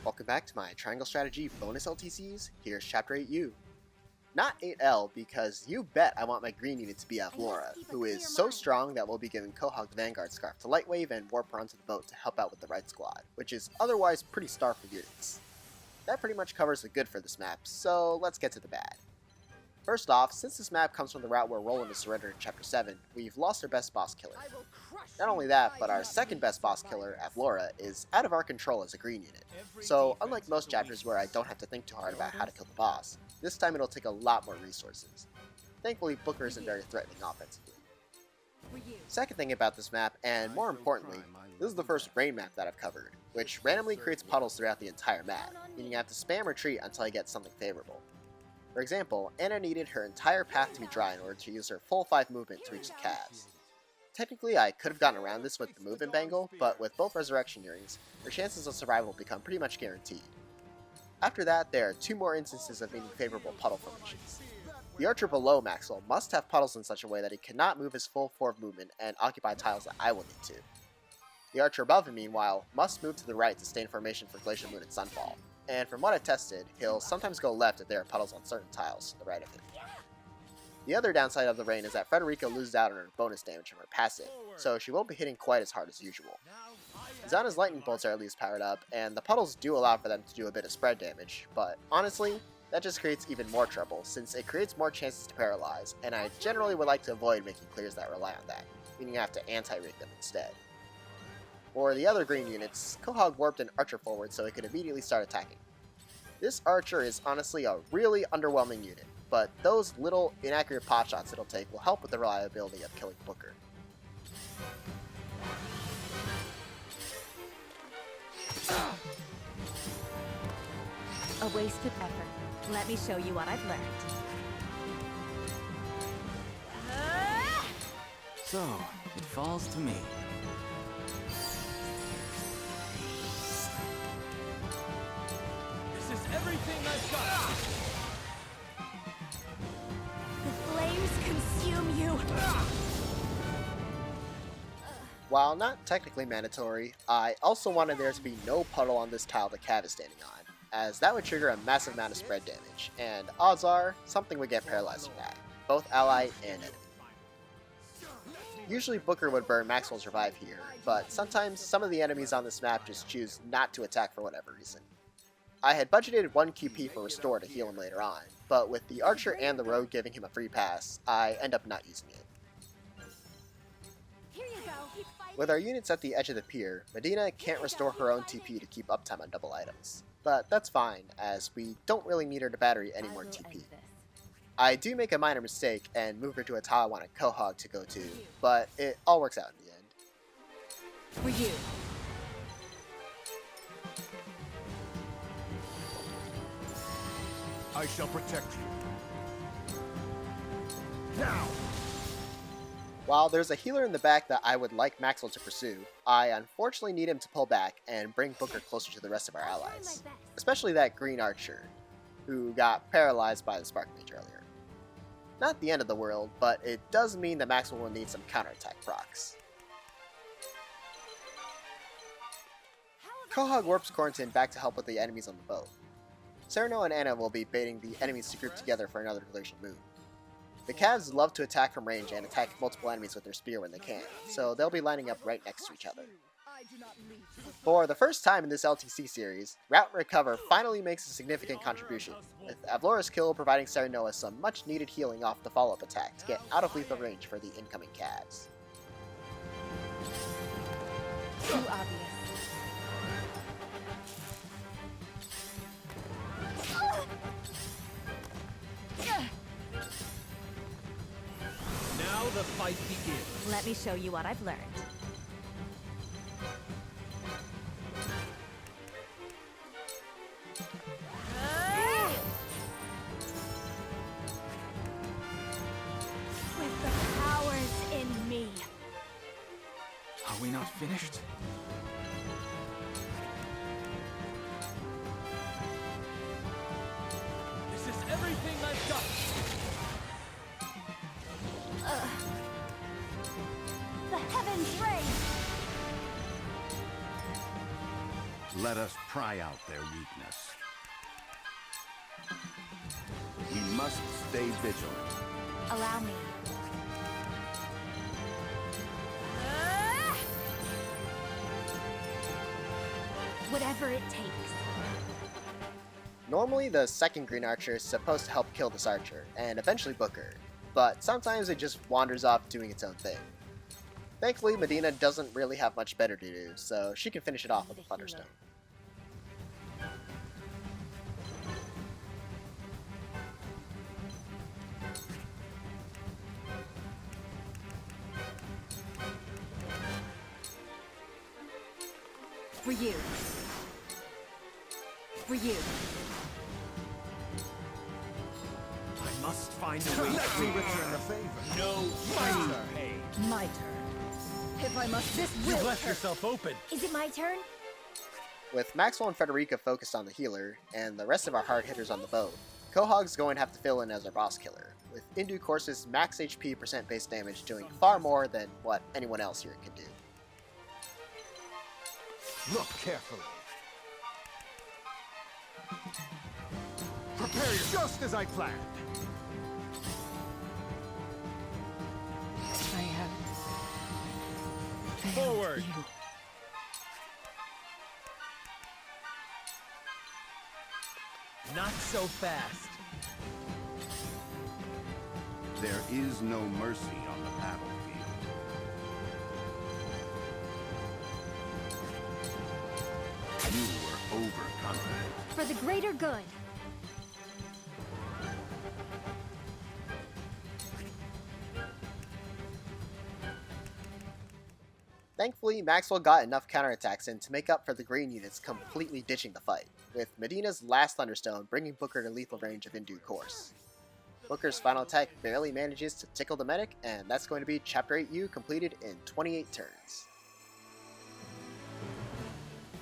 Welcome back to my Triangle Strategy bonus LTCs. Here's Chapter 8U. Not 8L, because you bet I want my green unit to be Avlora, who is so strong that we'll be giving Quahaug the Vanguard Scarf to Lightwave and warp her onto the boat to help out with the right squad, which is otherwise pretty starved for units. That pretty much covers the good for this map, so let's get to the bad. First off, since this map comes from the route where Roland is surrendered in Chapter 7, we've lost our best boss killer. Not only that, but our second best boss killer, Avlora, is out of our control as a green unit. So unlike most chapters where I don't have to think too hard about how to kill the boss, this time it'll take a lot more resources. Thankfully, Booker isn't very threatening offensively. Second thing about this map, and more importantly, this is the first rain map that I've covered, which randomly creates puddles throughout the entire map, meaning I have to spam retreat until I get something favorable. For example, Anna needed her entire path to be dry in order to use her full 5 movement to reach the calves. Technically, I could have gotten around this with the movement bangle, but with both resurrection earrings, her chances of survival become pretty much guaranteed. After that, there are 2 more instances of needing favorable puddle formations. The archer below Maxwell must have puddles in such a way that he cannot move his full 4 movement and occupy tiles that I will need to. The archer above him, meanwhile, must move to the right to stay in formation for Glacial Moon and Sunfall, and from what I've tested, he'll sometimes go left if there are puddles on certain tiles to the right of him. The other downside of the rain is that Frederica loses out on her bonus damage from her passive, so she won't be hitting quite as hard as usual. Ezana's lightning bolts are at least powered up, and the puddles do allow for them to do a bit of spread damage, but honestly, that just creates even more trouble, since it creates more chances to paralyze, and I generally would like to avoid making clears that rely on that, meaning I have to anti-rig them instead. For the other green units, Quahaug warped an archer forward so he could immediately start attacking. This archer is honestly a really underwhelming unit, but those little inaccurate pot shots it'll take will help with the reliability of killing Booker. A wasted effort. Let me show you what I've learned. So, it falls to me. This is everything I've got! The flames consume you! While not technically mandatory, I also wanted there to be no puddle on this tile the Cav is standing on, as that would trigger a massive amount of spread damage, and odds are, something would get paralyzed from that, both ally and enemy. Usually Booker would burn Maxwell's revive here, but sometimes some of the enemies on this map just choose not to attack for whatever reason. I had budgeted 1 QP for Restore to heal him later on, but with the Archer and the Rogue giving him a free pass, I end up not using it. Here you go. With our units at the edge of the pier, Medina can't restore her own TP to keep uptime on double items. But that's fine, as we don't really need her to battery any more TP. I do make a minor mistake and move her to a tile I want a Quahaug to go to, but it all works out in the end. For you. I shall protect you. Now! While there's a healer in the back that I would like Maxwell to pursue, I unfortunately need him to pull back and bring Booker closer to the rest of our allies, especially that green archer, who got paralyzed by the Spark Mage earlier. Not the end of the world, but it does mean that Maxwell will need some counterattack procs. Quahaug warps Corentin back to help with the enemies on the boat. Serenoa and Anna will be baiting the enemies to group together for another Glacial Moon. The Cavs love to attack from range and attack multiple enemies with their spear when they can, so they'll be lining up right next to each other. For the first time in this LTC series, Route Recover finally makes a significant contribution, with Avlora's kill providing Serenoa some much needed healing off the follow-up attack to get out of lethal range for the incoming Cavs. Too obvious. Now the fight begins. Let me show you what I've learned. With the powers in me. Are we not finished? This is everything I've got! The heavens rain! Let us pry out their weakness. We must stay vigilant. Allow me. Whatever it takes. Normally, the second green archer is supposed to help kill this archer, and eventually Booker, but sometimes it just wanders off doing its own thing. Thankfully, Medina doesn't really have much better to do, so she can finish it off with a Thunderstone. For you. For you. I must find a way to return the favor. No fighter. My turn. If I must, this will You've left hurt. yourself open. Is it my turn? With Maxwell and Frederica focused on the healer, and the rest of our hard hitters on the boat, Quahaug's going to have to fill in as our boss killer, with in due course's max HP percent base damage doing far more than what anyone else here can do. Look carefully. Prepare yourself just as I planned. I have Forward. you. Not so fast. There is no mercy on the battlefield. You were overconfident. For the greater good. Thankfully, Maxwell got enough counterattacks in to make up for the green units completely ditching the fight, with Medina's last Thunderstone bringing Booker to lethal range of in due course. Booker's final attack barely manages to tickle the medic, and that's going to be Chapter 8U completed in 28 turns.